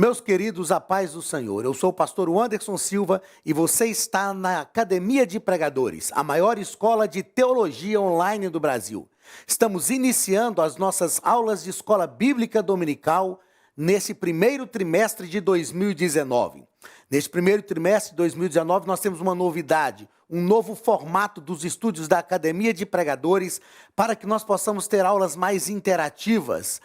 Meus queridos, a paz do Senhor. Eu sou o pastor Anderson Silva e você está na Academia de Pregadores, a maior escola de teologia online do Brasil. Estamos iniciando as nossas aulas de escola bíblica dominical nesse primeiro trimestre de 2019. Neste primeiro trimestre de 2019, nós temos uma novidade, um novo formato dos estúdios da Academia de Pregadores para que nós possamos ter aulas mais interativas,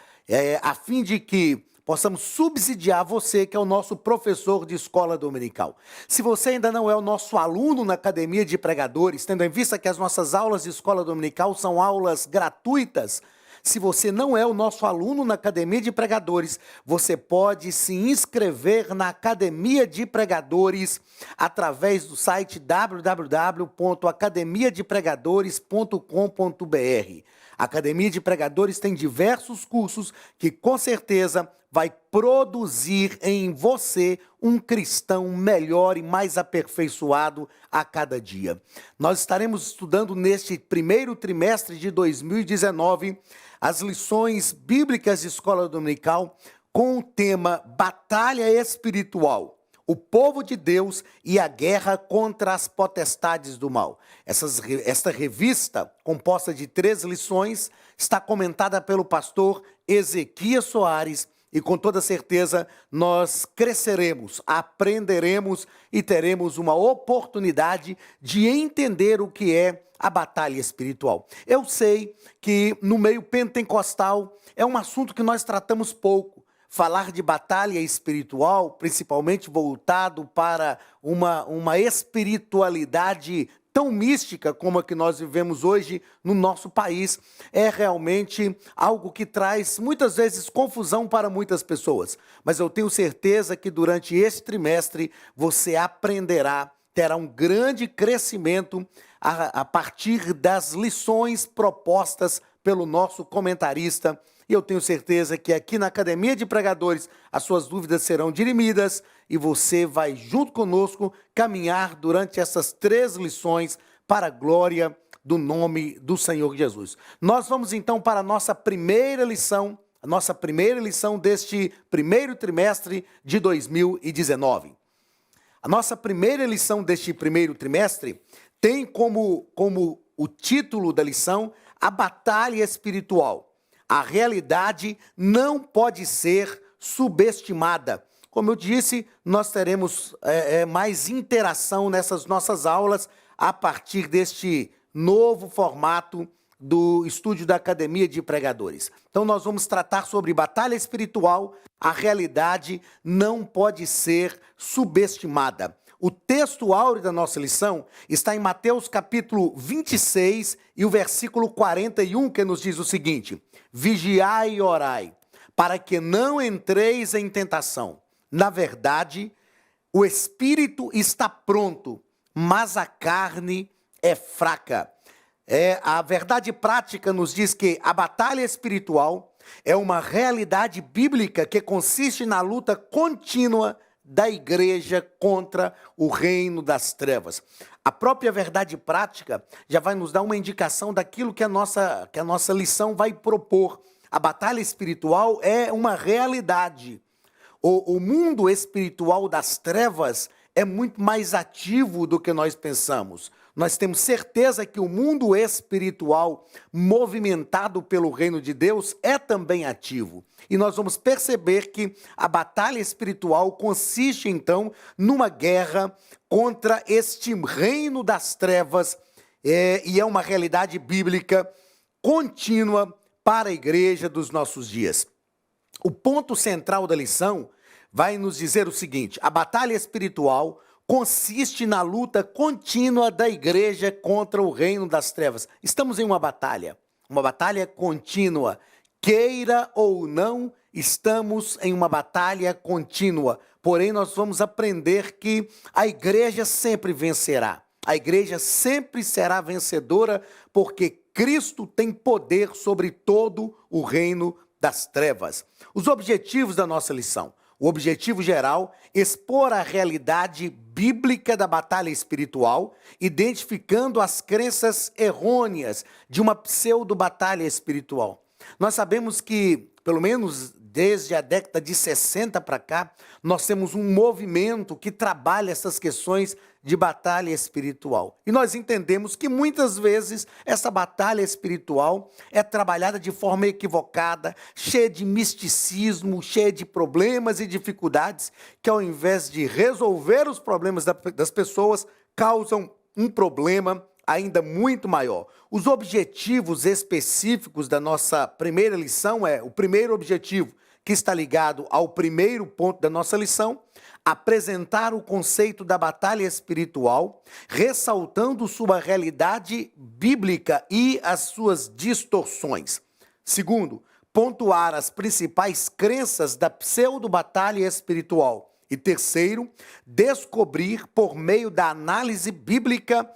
a fim de que possamos subsidiar você, que é o nosso professor de escola dominical. Se você ainda não é o nosso aluno na Academia de Pregadores, tendo em vista que as nossas aulas de escola dominical são aulas gratuitas, se você não é o nosso aluno na Academia de Pregadores, você pode se inscrever na Academia de Pregadores através do site www.academiadepregadores.com.br. A Academia de Pregadores tem diversos cursos que, com certeza, vai produzir em você um cristão melhor e mais aperfeiçoado a cada dia. Nós estaremos estudando neste primeiro trimestre de 2019 as lições bíblicas de escola dominical com o tema Batalha Espiritual, o povo de Deus e a guerra contra as potestades do mal. Esta revista, composta de 3 lições, está comentada pelo pastor Ezequias Soares e com toda certeza nós cresceremos, aprenderemos e teremos uma oportunidade de entender o que é a batalha espiritual. Eu sei que no meio pentecostal é um assunto que nós tratamos pouco. Falar de batalha espiritual, principalmente voltado para uma espiritualidade tão mística como a que nós vivemos hoje no nosso país, é realmente algo que traz muitas vezes confusão para muitas pessoas. Mas eu tenho certeza que durante este trimestre você aprenderá, terá um grande crescimento a partir das lições propostas pelo nosso comentarista. E eu tenho certeza que aqui na Academia de Pregadores as suas dúvidas serão dirimidas e você vai junto conosco caminhar durante essas 3 lições para a glória do nome do Senhor Jesus. Nós vamos então para a nossa primeira lição deste primeiro trimestre de 2019. A nossa primeira lição deste primeiro trimestre tem como o título da lição a batalha espiritual. A realidade não pode ser subestimada. Como eu disse, nós teremos mais interação nessas nossas aulas a partir deste novo formato do estúdio da Academia de Pregadores. Então nós vamos tratar sobre batalha espiritual. A realidade não pode ser subestimada. O texto áureo da nossa lição está em Mateus capítulo 26 e o versículo 41, que nos diz o seguinte: vigiai e orai, para que não entreis em tentação. Na verdade, o espírito está pronto, mas a carne é fraca. A verdade prática nos diz que a batalha espiritual é uma realidade bíblica que consiste na luta contínua da igreja contra o reino das trevas. A própria verdade prática já vai nos dar uma indicação daquilo que a nossa lição vai propor. A batalha espiritual é uma realidade. O mundo espiritual das trevas é muito mais ativo do que nós pensamos. Nós temos certeza que o mundo espiritual movimentado pelo reino de Deus é também ativo. E nós vamos perceber que a batalha espiritual consiste, então, numa guerra contra este reino das trevas, e é uma realidade bíblica contínua para a igreja dos nossos dias. O ponto central da lição vai nos dizer o seguinte: a batalha espiritual consiste na luta contínua da igreja contra o reino das trevas. Estamos em uma batalha contínua. Queira ou não, estamos em uma batalha contínua. Porém, nós vamos aprender que a igreja sempre vencerá. A igreja sempre será vencedora, porque Cristo tem poder sobre todo o reino das trevas. Os objetivos da nossa lição. O objetivo geral, expor a realidade bíblica da batalha espiritual, identificando as crenças errôneas de uma pseudo-batalha espiritual. Nós sabemos que, pelo menos desde a década de 60 para cá, nós temos um movimento que trabalha essas questões de batalha espiritual. E nós entendemos que muitas vezes essa batalha espiritual é trabalhada de forma equivocada, cheia de misticismo, cheia de problemas e dificuldades, que ao invés de resolver os problemas das pessoas, causam um problema ainda muito maior. Os objetivos específicos da nossa primeira lição o primeiro objetivo, que está ligado ao primeiro ponto da nossa lição, apresentar o conceito da batalha espiritual, ressaltando sua realidade bíblica e as suas distorções. Segundo, pontuar as principais crenças da pseudo-batalha espiritual. E terceiro, descobrir por meio da análise bíblica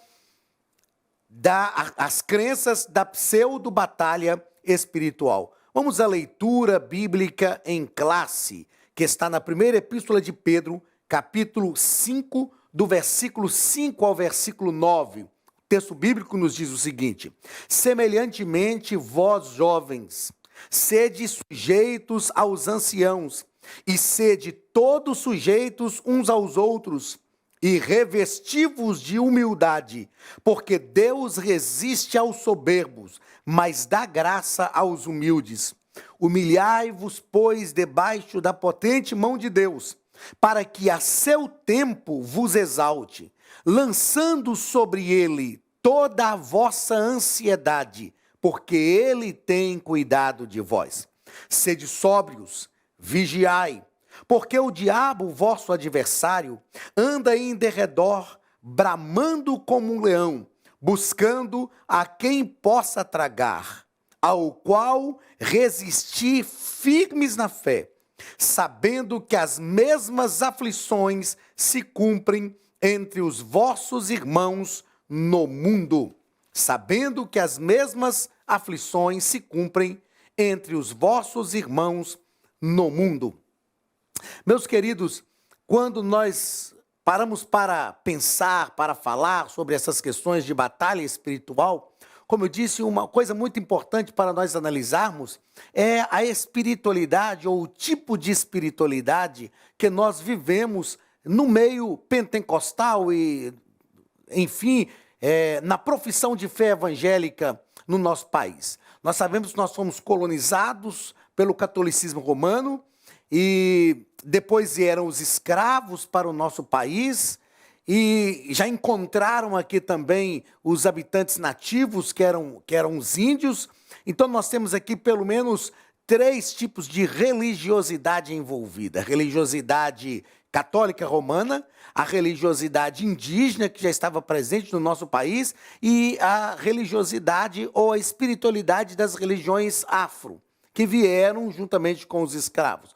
as crenças da pseudo-batalha espiritual. Vamos à leitura bíblica em classe, que está na primeira epístola de Pedro, capítulo 5, do versículo 5 ao versículo 9. O texto bíblico nos diz o seguinte: semelhantemente, vós jovens, sede sujeitos aos anciãos, e sede todos sujeitos uns aos outros, e revesti-vos de humildade, porque Deus resiste aos soberbos, mas dá graça aos humildes. Humilhai-vos, pois, debaixo da potente mão de Deus, para que a seu tempo vos exalte, lançando sobre ele toda a vossa ansiedade, porque ele tem cuidado de vós. Sede sóbrios, vigiai, porque o diabo, vosso adversário, anda em derredor, bramando como um leão, buscando a quem possa tragar, ao qual resistir firmes na fé, sabendo que as mesmas aflições se cumprem entre os vossos irmãos no mundo. Sabendo que as mesmas aflições se cumprem entre os vossos irmãos no mundo. Meus queridos, quando nós paramos para pensar, para falar sobre essas questões de batalha espiritual, como eu disse, uma coisa muito importante para nós analisarmos é a espiritualidade ou o tipo de espiritualidade que nós vivemos no meio pentecostal e, enfim, na profissão de fé evangélica no nosso país. Nós sabemos que nós fomos colonizados pelo catolicismo romano e depois vieram os escravos para o nosso país e já encontraram aqui também os habitantes nativos, que eram os índios. Então nós temos aqui pelo menos 3 tipos de religiosidade envolvida. A religiosidade católica romana, a religiosidade indígena, que já estava presente no nosso país, e a religiosidade ou a espiritualidade das religiões afro, que vieram juntamente com os escravos.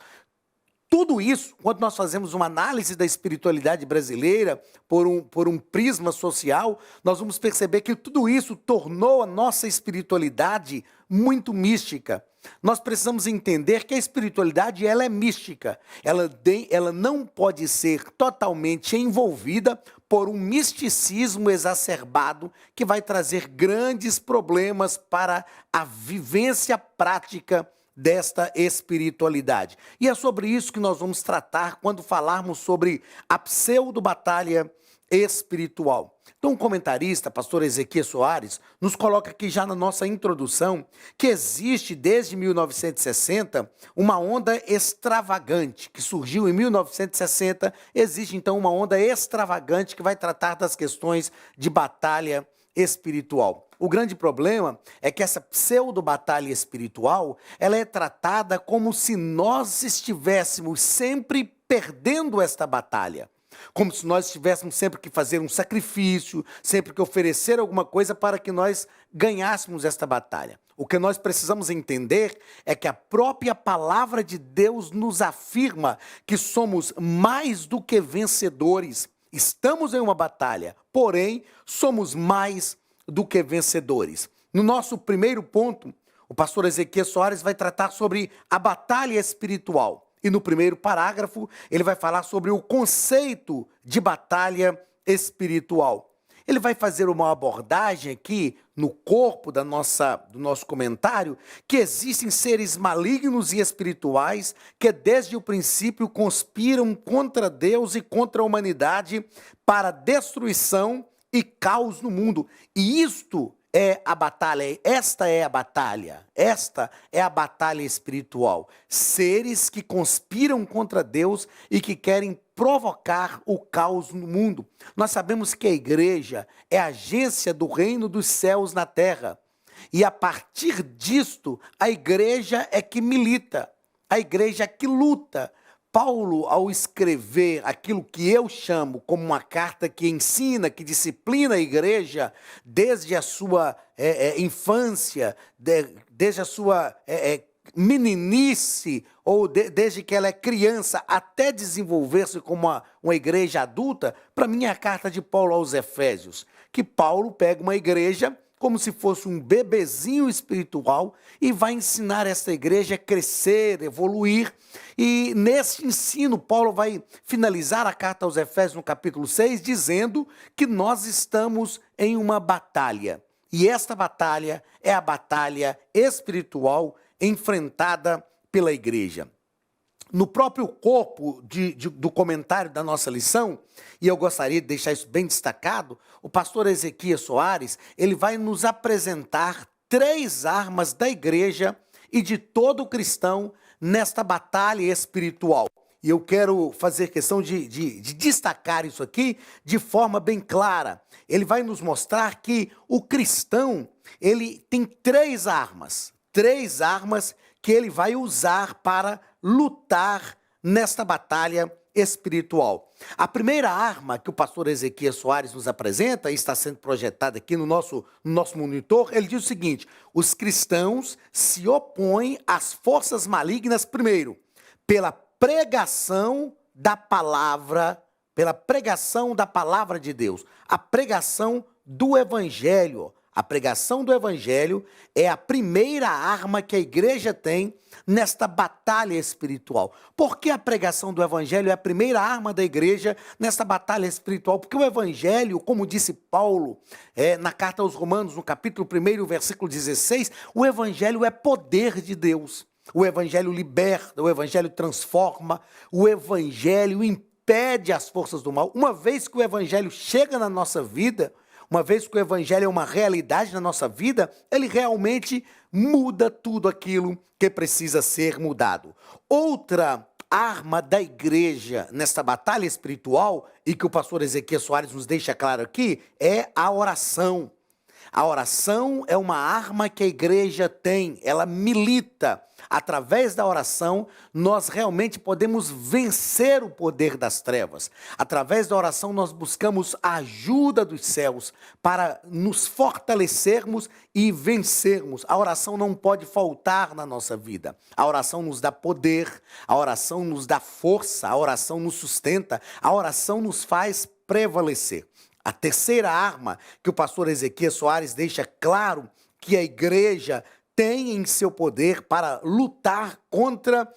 Tudo isso, quando nós fazemos uma análise da espiritualidade brasileira por um prisma social, nós vamos perceber que tudo isso tornou a nossa espiritualidade muito mística. Nós precisamos entender que a espiritualidade ela é mística. Ela não pode ser totalmente envolvida por um misticismo exacerbado que vai trazer grandes problemas para a vivência prática desta espiritualidade. E é sobre isso que nós vamos tratar quando falarmos sobre a pseudo-batalha espiritual. Então, o comentarista, pastor Ezequiel Soares, nos coloca aqui já na nossa introdução que existe desde 1960 uma onda extravagante, que surgiu em 1960, existe então uma onda extravagante que vai tratar das questões de batalha espiritual. O grande problema é que essa pseudo-batalha espiritual, ela é tratada como se nós estivéssemos sempre perdendo esta batalha. Como se nós tivéssemos sempre que fazer um sacrifício, sempre que oferecer alguma coisa para que nós ganhássemos esta batalha. O que nós precisamos entender é que a própria palavra de Deus nos afirma que somos mais do que vencedores. Estamos em uma batalha, porém, somos mais do que vencedores. No nosso primeiro ponto, o pastor Ezequiel Soares vai tratar sobre a batalha espiritual. E no primeiro parágrafo, ele vai falar sobre o conceito de batalha espiritual. Ele vai fazer uma abordagem aqui no corpo do nosso comentário, que existem seres malignos e espirituais que desde o princípio conspiram contra Deus e contra a humanidade para destruição e caos no mundo. E isto é a batalha, esta é a batalha espiritual. Seres que conspiram contra Deus e que querem provocar o caos no mundo. Nós sabemos que a igreja é a agência do reino dos céus na terra. E a partir disto, a igreja é que milita, a igreja é que luta. Paulo, ao escrever aquilo que eu chamo como uma carta que ensina, que disciplina a igreja desde a sua infância, desde a sua meninice, ou desde que ela é criança, até desenvolver-se como uma igreja adulta, para mim é a carta de Paulo aos Efésios, que Paulo pega uma igreja como se fosse um bebezinho espiritual e vai ensinar essa igreja a crescer, evoluir. E nesse ensino, Paulo vai finalizar a carta aos Efésios no capítulo 6, dizendo que nós estamos em uma batalha. E esta batalha é a batalha espiritual enfrentada pela igreja. No próprio corpo do comentário da nossa lição, e eu gostaria de deixar isso bem destacado, o pastor Ezequias Soares, ele vai nos apresentar 3 armas da igreja e de todo cristão nesta batalha espiritual. E eu quero fazer questão de destacar isso aqui de forma bem clara. Ele vai nos mostrar que o cristão, ele tem 3 armas que ele vai usar para lutar nesta batalha espiritual. A primeira arma que o pastor Ezequias Soares nos apresenta, e está sendo projetada aqui no nosso monitor, ele diz o seguinte: os cristãos se opõem às forças malignas, primeiro, pela pregação da palavra de Deus, a pregação do evangelho. A pregação do evangelho é a primeira arma que a igreja tem nesta batalha espiritual. Por que a pregação do evangelho é a primeira arma da igreja nesta batalha espiritual? Porque o evangelho, como disse Paulo na carta aos Romanos, no capítulo 1, versículo 16, o evangelho é poder de Deus. O evangelho liberta, o evangelho transforma, o evangelho impede as forças do mal. Uma vez que o evangelho chega na nossa vida, uma vez que o evangelho é uma realidade na nossa vida, ele realmente muda tudo aquilo que precisa ser mudado. Outra arma da igreja nesta batalha espiritual, e que o pastor Ezequias Soares nos deixa claro aqui, é a oração. A oração é uma arma que a igreja tem, ela milita. Através da oração, nós realmente podemos vencer o poder das trevas. Através da oração, nós buscamos a ajuda dos céus para nos fortalecermos e vencermos. A oração não pode faltar na nossa vida. A oração nos dá poder, a oração nos dá força, a oração nos sustenta, a oração nos faz prevalecer. A terceira arma que o pastor Ezequias Soares deixa claro que a igreja tem em seu poder para lutar contra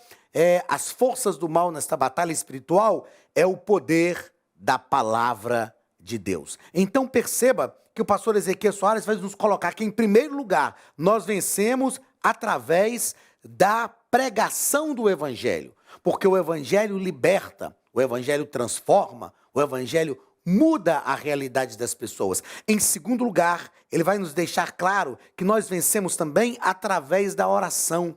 as forças do mal nesta batalha espiritual é o poder da palavra de Deus. Então perceba que o pastor Ezequias Soares vai nos colocar que, em primeiro lugar, nós vencemos através da pregação do evangelho, porque o evangelho liberta, o evangelho transforma, o evangelho muda a realidade das pessoas. Em segundo lugar, ele vai nos deixar claro que nós vencemos também através da oração.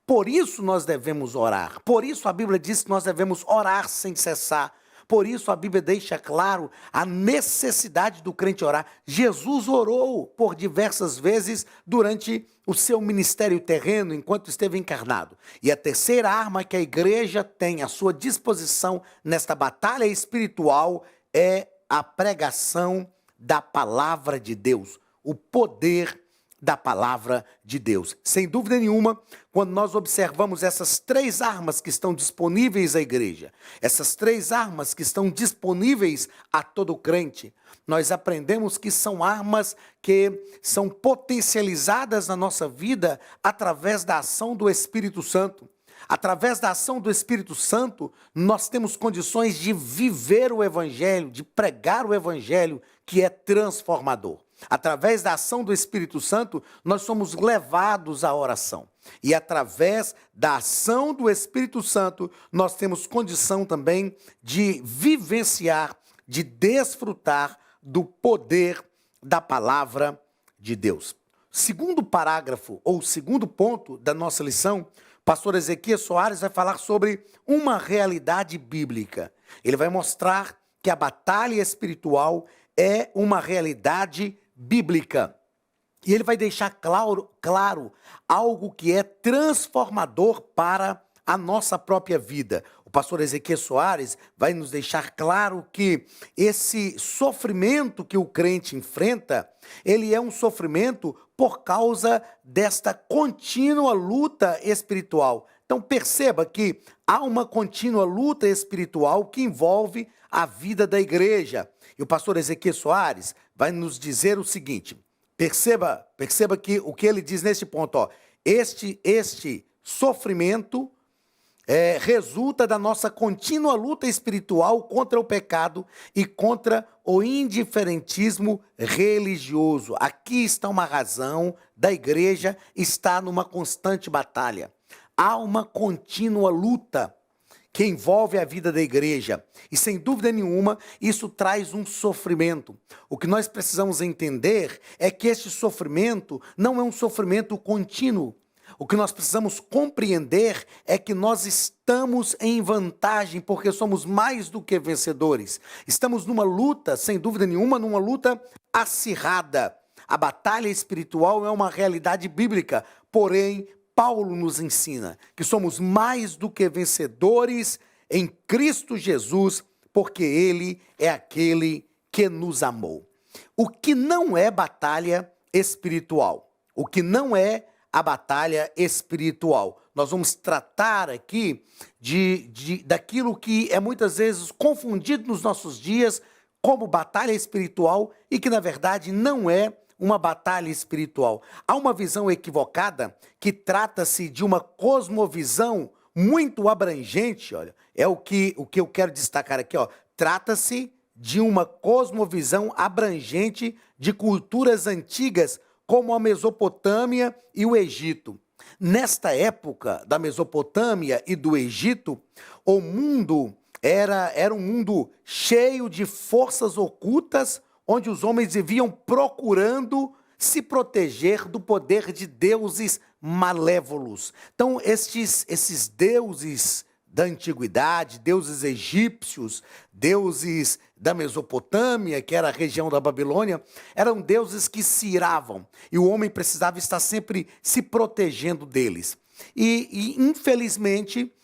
Por isso nós devemos orar. Por isso a Bíblia diz que nós devemos orar sem cessar. Por isso a Bíblia deixa claro a necessidade do crente orar. Jesus orou por diversas vezes durante o seu ministério terreno, enquanto esteve encarnado. E a terceira arma que a igreja tem à sua disposição nesta batalha espiritual é a pregação da palavra de Deus, o poder da palavra de Deus. Sem dúvida nenhuma, quando nós observamos essas 3 armas que estão disponíveis à igreja, essas 3 armas que estão disponíveis a todo crente, nós aprendemos que são armas que são potencializadas na nossa vida através da ação do Espírito Santo. Através da ação do Espírito Santo, nós temos condições de viver o Evangelho, de pregar o Evangelho, que é transformador. Através da ação do Espírito Santo, nós somos levados à oração. E através da ação do Espírito Santo, nós temos condição também de vivenciar, de desfrutar do poder da palavra de Deus. Segundo parágrafo, ou segundo ponto da nossa lição, o pastor Ezequias Soares vai falar sobre uma realidade bíblica. Ele vai mostrar que a batalha espiritual é uma realidade bíblica. E ele vai deixar claro algo que é transformador para a nossa própria vida. O pastor Ezequias Soares vai nos deixar claro que esse sofrimento que o crente enfrenta, ele é um sofrimento por causa desta contínua luta espiritual. Então perceba que há uma contínua luta espiritual que envolve a vida da igreja. E o pastor Ezequias Soares vai nos dizer o seguinte: perceba que o que ele diz neste ponto, ó, este sofrimento resulta da nossa contínua luta espiritual contra o pecado e contra o indiferentismo religioso. Aqui está uma razão da igreja estar numa constante batalha. Há uma contínua luta que envolve a vida da igreja. E sem dúvida nenhuma, isso traz um sofrimento. O que nós precisamos entender é que este sofrimento não é um sofrimento contínuo. O que nós precisamos compreender é que nós estamos em vantagem, porque somos mais do que vencedores. Estamos numa luta, sem dúvida nenhuma, numa luta acirrada. A batalha espiritual é uma realidade bíblica, porém, Paulo nos ensina que somos mais do que vencedores em Cristo Jesus, porque Ele é aquele que nos amou. O que não é batalha espiritual? O que não é a batalha espiritual? Nós vamos tratar aqui daquilo que é muitas vezes confundido nos nossos dias como batalha espiritual e que na verdade não é uma batalha espiritual. Há uma visão equivocada que trata-se de uma cosmovisão muito abrangente, olha, é o que eu quero destacar aqui, ó. Trata-se de uma cosmovisão abrangente de culturas antigas, como a Mesopotâmia e o Egito. Nesta época da Mesopotâmia e do Egito, o mundo era um mundo cheio de forças ocultas, onde os homens viviam procurando se proteger do poder de deuses malévolos. Então, esses deuses da antiguidade, deuses egípcios, deuses da Mesopotâmia, que era a região da Babilônia, eram deuses que se iravam, e o homem precisava estar sempre se protegendo deles. E infelizmente,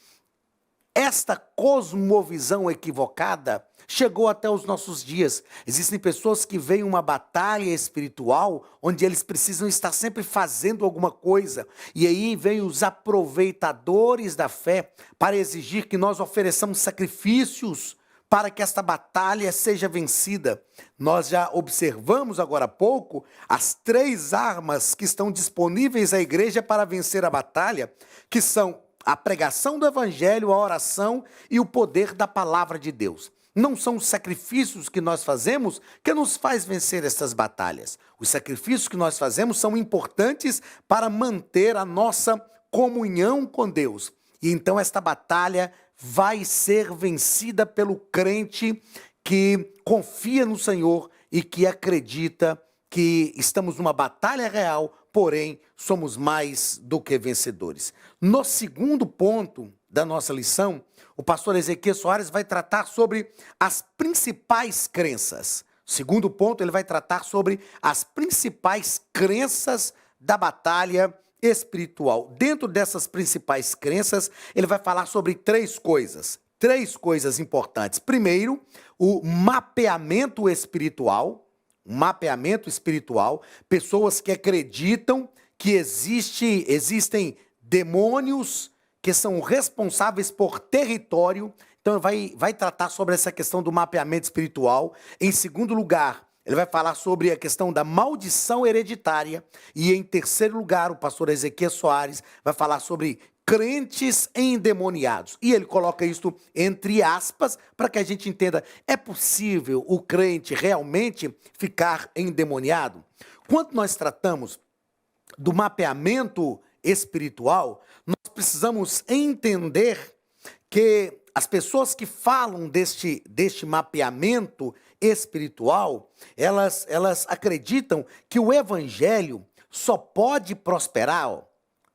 esta cosmovisão equivocada chegou até os nossos dias. Existem pessoas que veem uma batalha espiritual onde eles precisam estar sempre fazendo alguma coisa. E aí vem os aproveitadores da fé para exigir que nós ofereçamos sacrifícios para que esta batalha seja vencida. Nós já observamos agora há pouco as 3 armas que estão disponíveis à igreja para vencer a batalha, que são a pregação do evangelho, a oração e o poder da palavra de Deus. Não são os sacrifícios que nós fazemos que nos faz vencer essas batalhas. Os sacrifícios que nós fazemos são importantes para manter a nossa comunhão com Deus. E então esta batalha vai ser vencida pelo crente que confia no Senhor e que acredita que estamos numa batalha real, porém somos mais do que vencedores. No segundo ponto da nossa lição, o pastor Ezequias Soares vai tratar sobre as principais crenças. Segundo ponto, ele vai tratar sobre as principais crenças da batalha espiritual. Dentro dessas principais crenças, ele vai falar sobre 3 coisas. 3 coisas importantes. Primeiro, o mapeamento espiritual. Pessoas que acreditam que existem demônios que são responsáveis por território. Então vai tratar sobre essa questão do mapeamento espiritual. Em segundo lugar, ele vai falar sobre a questão da maldição hereditária. E em terceiro lugar, o pastor Ezequias Soares vai falar sobre crentes endemoniados. E ele coloca isso entre aspas para que a gente entenda, é possível o crente realmente ficar endemoniado? Quando nós tratamos do mapeamento espiritual, nós precisamos entender que as pessoas que falam deste mapeamento espiritual, elas acreditam que o evangelho só pode prosperar,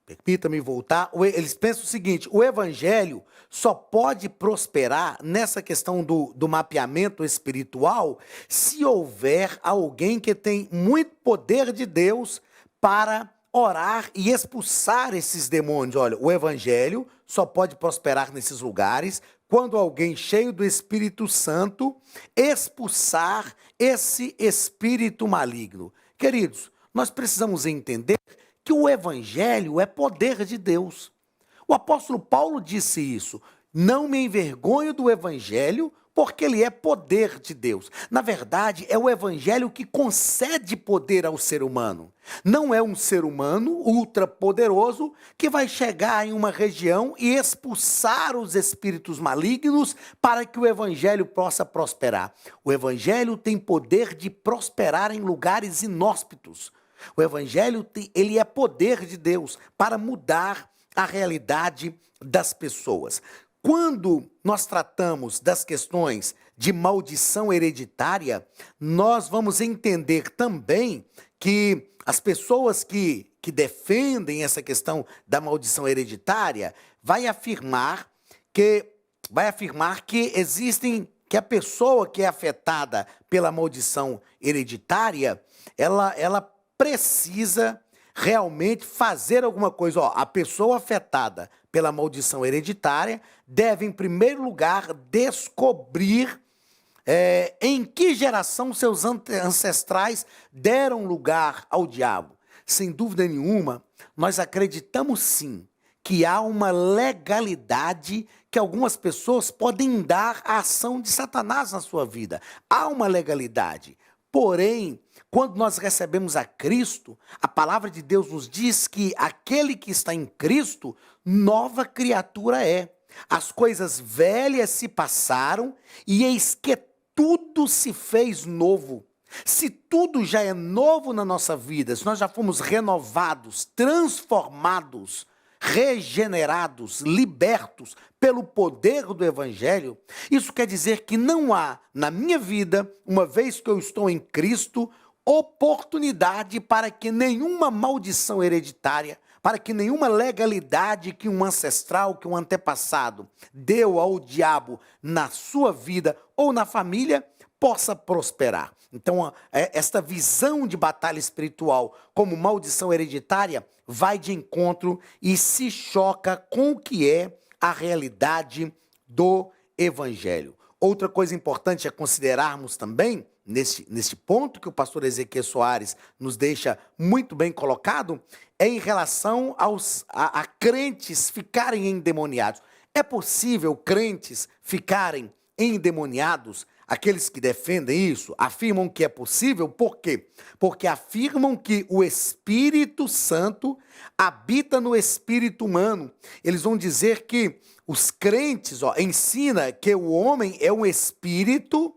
permita-me voltar, eles pensam o seguinte, o evangelho só pode prosperar nessa questão do mapeamento espiritual se houver alguém que tem muito poder de Deus para orar e expulsar esses demônios. Olha, o evangelho só pode prosperar nesses lugares quando alguém cheio do Espírito Santo expulsar esse espírito maligno. Queridos, nós precisamos entender que o evangelho é poder de Deus. O apóstolo Paulo disse isso, não me envergonho do evangelho, porque ele é poder de Deus. Na verdade, é o evangelho que concede poder ao ser humano. Não é um ser humano ultrapoderoso que vai chegar em uma região e expulsar os espíritos malignos para que o evangelho possa prosperar. O evangelho tem poder de prosperar em lugares inóspitos. O evangelho ele é poder de Deus para mudar a realidade das pessoas. Quando nós tratamos das questões de maldição hereditária, nós vamos entender também que as pessoas que defendem essa questão da maldição hereditária vai afirmar que que a pessoa que é afetada pela maldição hereditária, ela precisa realmente fazer alguma coisa. A pessoa afetada pela maldição hereditária deve, em primeiro lugar, descobrir em que geração seus ancestrais deram lugar ao diabo. Sem dúvida nenhuma, nós acreditamos sim que há uma legalidade que algumas pessoas podem dar à ação de Satanás na sua vida. Há uma legalidade. Porém, quando nós recebemos a Cristo, a palavra de Deus nos diz que aquele que está em Cristo, nova criatura é. As coisas velhas se passaram e eis que tudo se fez novo. Se tudo já é novo na nossa vida, se nós já fomos renovados, transformados, regenerados, libertos pelo poder do evangelho, isso quer dizer que não há na minha vida, uma vez que eu estou em Cristo, oportunidade para que nenhuma maldição hereditária, para que nenhuma legalidade que um ancestral, que um antepassado deu ao diabo na sua vida ou na família, possa prosperar. Então, esta visão de batalha espiritual como maldição hereditária vai de encontro e se choca com o que é a realidade do evangelho. Outra coisa importante a considerarmos também, nesse ponto que o pastor Ezequiel Soares nos deixa muito bem colocado, é em relação a crentes ficarem endemoniados. É possível crentes ficarem endemoniados? Aqueles que defendem isso afirmam que é possível, por quê? Porque afirmam que o Espírito Santo habita no espírito humano. Eles vão dizer que os crentes ensinam que o homem é um espírito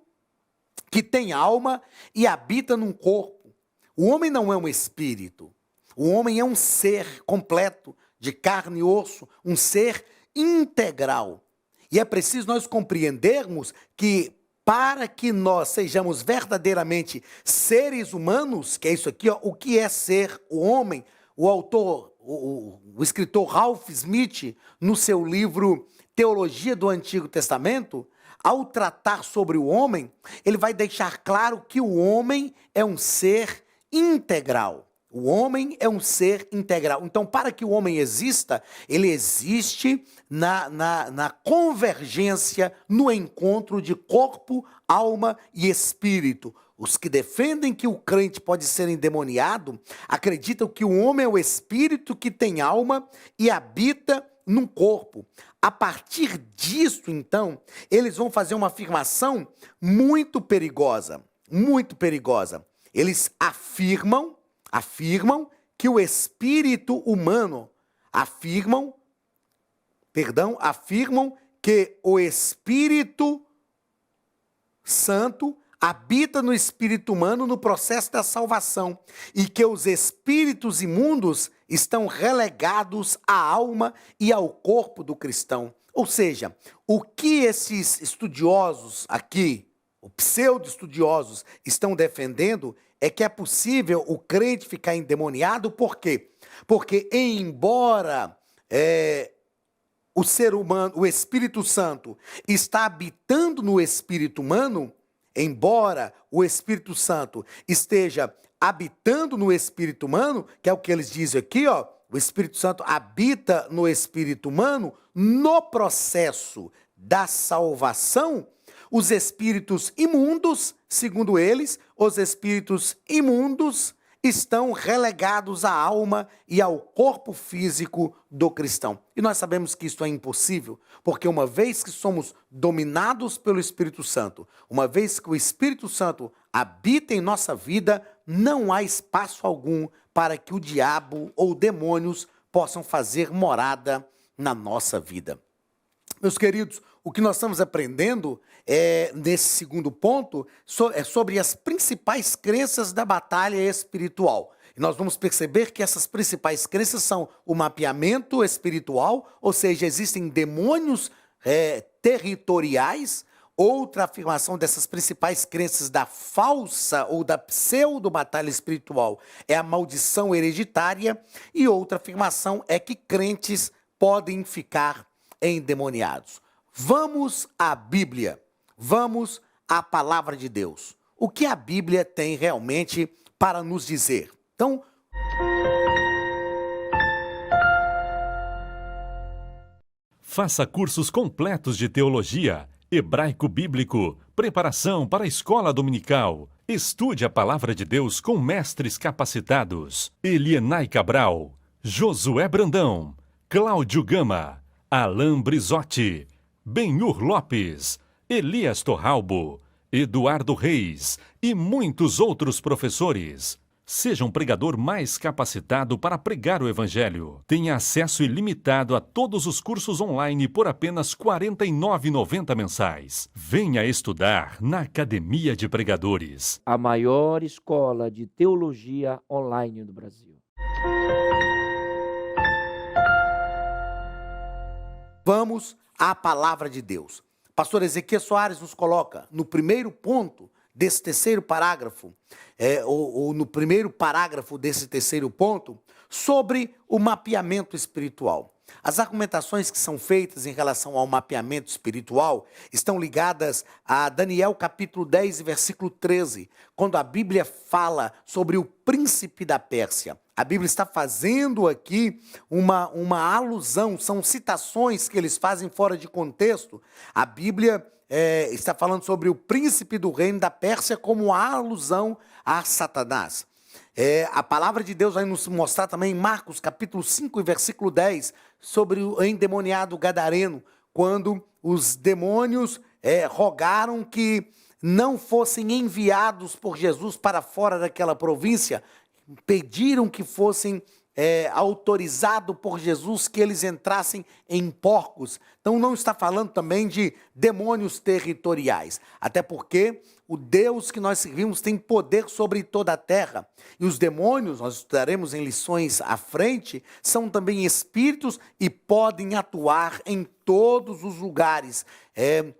que tem alma e habita num corpo. O homem não é um espírito. O homem é um ser completo, de carne e osso, um ser integral. E é preciso nós compreendermos que para que nós sejamos verdadeiramente seres humanos, que é isso aqui, o que é ser o homem, o autor, o escritor Ralph Smith, no seu livro Teologia do Antigo Testamento, ao tratar sobre o homem, ele vai deixar claro que o homem é um ser integral. O homem é um ser integral. Então, para que o homem exista, ele existe na convergência, no encontro de corpo, alma e espírito. Os que defendem que o crente pode ser endemoniado, acreditam que o homem é o espírito que tem alma e habita num corpo. A partir disso, então, eles vão fazer uma afirmação muito perigosa, muito perigosa. Eles afirmam que o espírito humano, afirmam afirmam que o Espírito Santo habita no espírito humano no processo da salvação e que os espíritos imundos estão relegados à alma e ao corpo do cristão. Ou seja, o que esses estudiosos aqui, os pseudo-estudiosos, estão defendendo é que é possível o crente ficar endemoniado. Por quê? Porque embora o ser humano, o Espírito Santo, está habitando no espírito humano, embora o Espírito Santo esteja habitando no espírito humano, que é o que eles dizem aqui, ó, o Espírito Santo habita no espírito humano, no processo da salvação, os espíritos imundos, segundo eles, os espíritos imundos estão relegados à alma e ao corpo físico do cristão. E nós sabemos que isso é impossível, porque uma vez que somos dominados pelo Espírito Santo, uma vez que o Espírito Santo habita em nossa vida, não há espaço algum para que o diabo ou demônios possam fazer morada na nossa vida. Meus queridos, o que nós estamos aprendendo nesse segundo ponto é sobre as principais crenças da batalha espiritual. E nós vamos perceber que essas principais crenças são o mapeamento espiritual, ou seja, existem demônios territoriais. Outra afirmação dessas principais crenças da falsa ou da pseudo-batalha espiritual é a maldição hereditária. E outra afirmação é que crentes podem ficar endemoniados. Vamos à Bíblia, vamos à palavra de Deus. O que a Bíblia tem realmente para nos dizer? Então, faça cursos completos de teologia, hebraico bíblico, preparação para a escola dominical. Estude a palavra de Deus com mestres capacitados. Elienay Cabral, Josué Brandão, Cláudio Gama, Alain Brizotti, Benhur Lopes, Elias Torralbo, Eduardo Reis e muitos outros professores. Seja um pregador mais capacitado para pregar o Evangelho. Tenha acesso ilimitado a todos os cursos online por apenas R$ 49,90 mensais. Venha estudar na Academia de Pregadores, a maior escola de teologia online do Brasil. vamos à palavra de Deus. Pastor Ezequiel Soares nos coloca no primeiro ponto desse terceiro parágrafo, ou no primeiro parágrafo desse terceiro ponto, sobre o mapeamento espiritual. As argumentações que são feitas em relação ao mapeamento espiritual estão ligadas a Daniel capítulo 10, versículo 13, quando a Bíblia fala sobre o príncipe da Pérsia. A Bíblia está fazendo aqui uma alusão, são citações que eles fazem fora de contexto. A Bíblia está falando sobre o príncipe do reino da Pérsia como alusão a Satanás. A palavra de Deus vai nos mostrar também em Marcos capítulo 5, versículo 10, sobre o endemoniado gadareno, quando os demônios rogaram que não fossem enviados por Jesus para fora daquela província, pediram que fossem autorizado por Jesus que eles entrassem em porcos. Então não está falando também de demônios territoriais, até porque o Deus que nós servimos tem poder sobre toda a terra. E os demônios, nós estudaremos em lições à frente, são também espíritos e podem atuar em todos os lugares.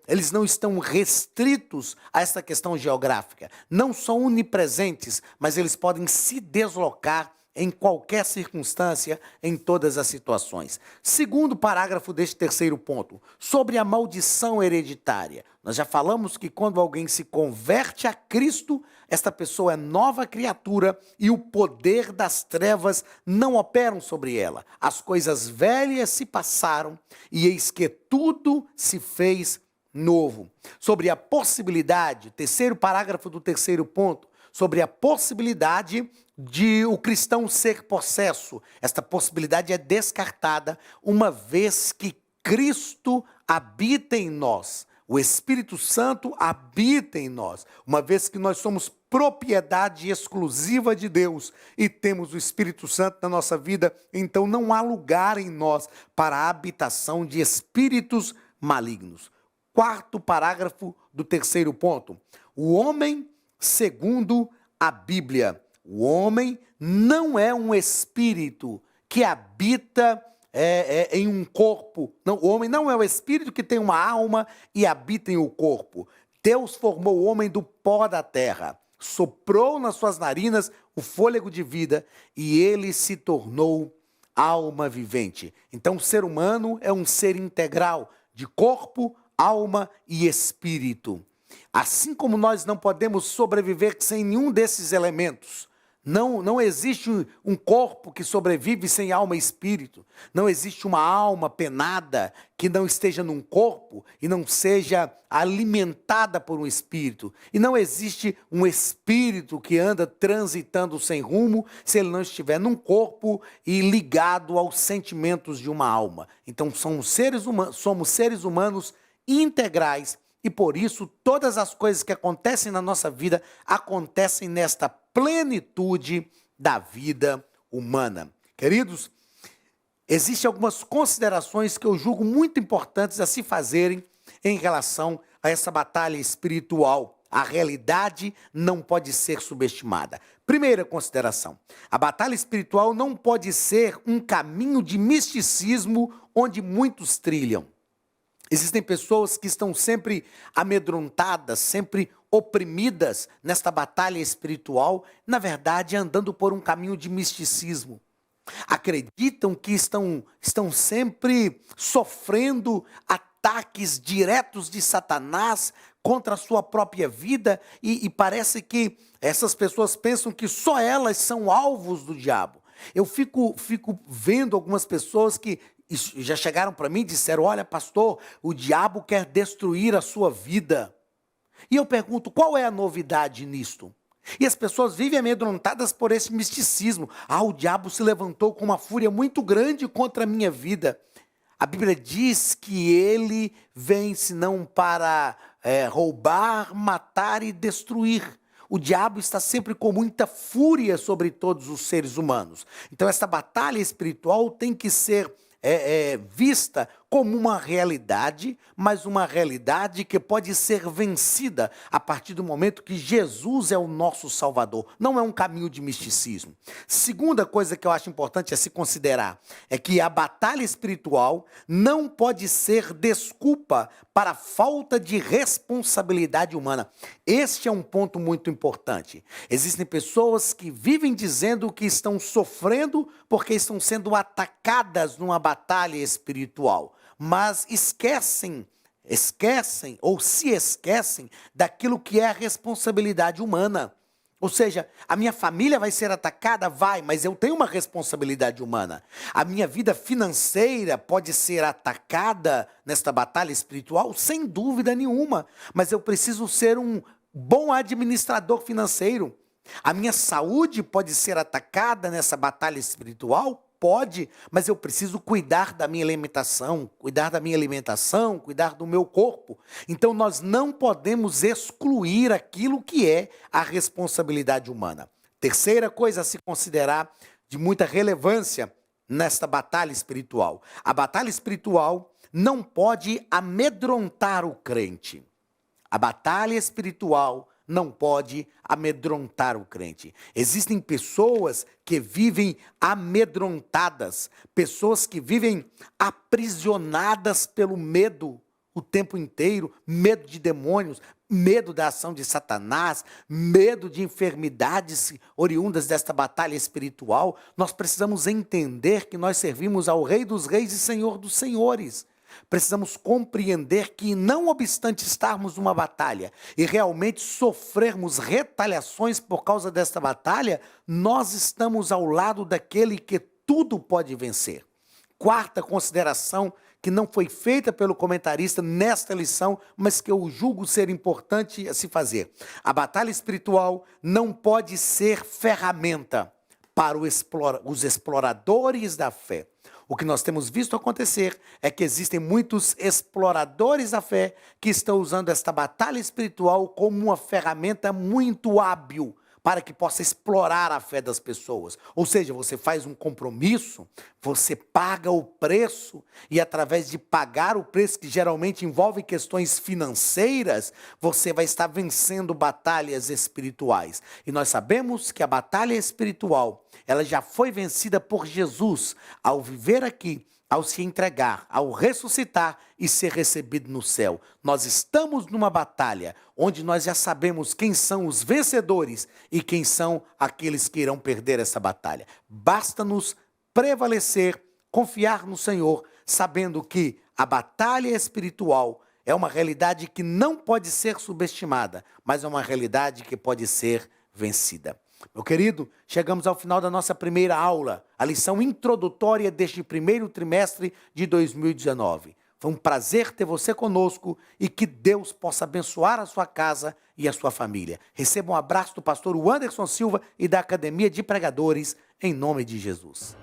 Eles não estão restritos a essa questão geográfica. Não são onipresentes, mas eles podem se deslocar em qualquer circunstância, em todas as situações. Segundo parágrafo deste terceiro ponto, sobre a maldição hereditária. Nós já falamos que quando alguém se converte a Cristo, esta pessoa é nova criatura e o poder das trevas não operam sobre ela. As coisas velhas se passaram e eis que tudo se fez novo. Sobre a possibilidade, terceiro parágrafo do terceiro ponto, sobre a possibilidade de o cristão ser possesso. Esta possibilidade é descartada uma vez que Cristo habita em nós. O Espírito Santo habita em nós, uma vez que nós somos propriedade exclusiva de Deus e temos o Espírito Santo na nossa vida, então não há lugar em nós para a habitação de espíritos malignos. Quarto parágrafo do terceiro ponto. O homem segundo a Bíblia. O homem não é um espírito que habita em um corpo. Não, o homem não é o espírito que tem uma alma e habita em um corpo. Deus formou o homem do pó da terra, soprou nas suas narinas o fôlego de vida e ele se tornou alma vivente. Então o ser humano é um ser integral de corpo, alma e espírito. Assim como nós não podemos sobreviver sem nenhum desses elementos, não existe um corpo que sobrevive sem alma e espírito. Não existe uma alma penada que não esteja num corpo e não seja alimentada por um espírito. E não existe um espírito que anda transitando sem rumo se ele não estiver num corpo e ligado aos sentimentos de uma alma. Então somos seres humanos integrais e por isso todas as coisas que acontecem na nossa vida acontecem nesta plenitude da vida humana. Queridos, existem algumas considerações que eu julgo muito importantes a se fazerem em relação a essa batalha espiritual. A realidade não pode ser subestimada. Primeira consideração, a batalha espiritual não pode ser um caminho de misticismo onde muitos trilham. Existem pessoas que estão sempre amedrontadas, sempre oprimidas nesta batalha espiritual, na verdade andando por um caminho de misticismo. Acreditam que estão sempre sofrendo ataques diretos de Satanás contra a sua própria vida e parece que essas pessoas pensam que só elas são alvos do diabo. Eu fico vendo algumas pessoas que já chegaram para mim e disseram, olha pastor, o diabo quer destruir a sua vida. E eu pergunto, qual é a novidade nisto? E as pessoas vivem amedrontadas por esse misticismo. O diabo se levantou com uma fúria muito grande contra a minha vida. A Bíblia diz que ele vem senão para roubar, matar e destruir. O diabo está sempre com muita fúria sobre todos os seres humanos. Então essa batalha espiritual tem que ser vista como uma realidade, mas uma realidade que pode ser vencida a partir do momento que Jesus é o nosso Salvador. Não é um caminho de misticismo. Segunda coisa que eu acho importante a se considerar é que a batalha espiritual não pode ser desculpa para a falta de responsabilidade humana. Este é um ponto muito importante. Existem pessoas que vivem dizendo que estão sofrendo porque estão sendo atacadas numa batalha espiritual, mas esquecem ou se esquecem daquilo que é a responsabilidade humana. Ou seja, a minha família vai ser atacada? Vai, mas eu tenho uma responsabilidade humana. A minha vida financeira pode ser atacada nesta batalha espiritual? Sem dúvida nenhuma, mas eu preciso ser um bom administrador financeiro. A minha saúde pode ser atacada nessa batalha espiritual? Pode, mas eu preciso cuidar da minha alimentação, cuidar do meu corpo. Então nós não podemos excluir aquilo que é a responsabilidade humana. Terceira coisa a se considerar de muita relevância nesta batalha espiritual. A batalha espiritual não pode amedrontar o crente. A batalha espiritual não pode amedrontar o crente. Existem pessoas que vivem amedrontadas, pessoas que vivem aprisionadas pelo medo o tempo inteiro, medo de demônios, medo da ação de Satanás, medo de enfermidades oriundas desta batalha espiritual. Nós precisamos entender que nós servimos ao Rei dos Reis e Senhor dos Senhores. Precisamos compreender que, não obstante estarmos numa batalha e realmente sofrermos retaliações por causa desta batalha, nós estamos ao lado daquele que tudo pode vencer. Quarta consideração que não foi feita pelo comentarista nesta lição, mas que eu julgo ser importante a se fazer. A batalha espiritual não pode ser ferramenta para os exploradores da fé. O que nós temos visto acontecer é que existem muitos exploradores da fé que estão usando esta batalha espiritual como uma ferramenta muito hábil para que possa explorar a fé das pessoas. Ou seja, você faz um compromisso, você paga o preço e através de pagar o preço, que geralmente envolve questões financeiras, você vai estar vencendo batalhas espirituais. E nós sabemos que a batalha espiritual, ela já foi vencida por Jesus ao viver aqui, ao se entregar, ao ressuscitar e ser recebido no céu. Nós estamos numa batalha onde nós já sabemos quem são os vencedores e quem são aqueles que irão perder essa batalha. Basta-nos prevalecer, confiar no Senhor, sabendo que a batalha espiritual é uma realidade que não pode ser subestimada, mas é uma realidade que pode ser vencida. Meu querido, chegamos ao final da nossa primeira aula, a lição introdutória deste primeiro trimestre de 2019. Foi um prazer ter você conosco e que Deus possa abençoar a sua casa e a sua família. Receba um abraço do pastor Anderson Silva e da Academia de Pregadores, em nome de Jesus.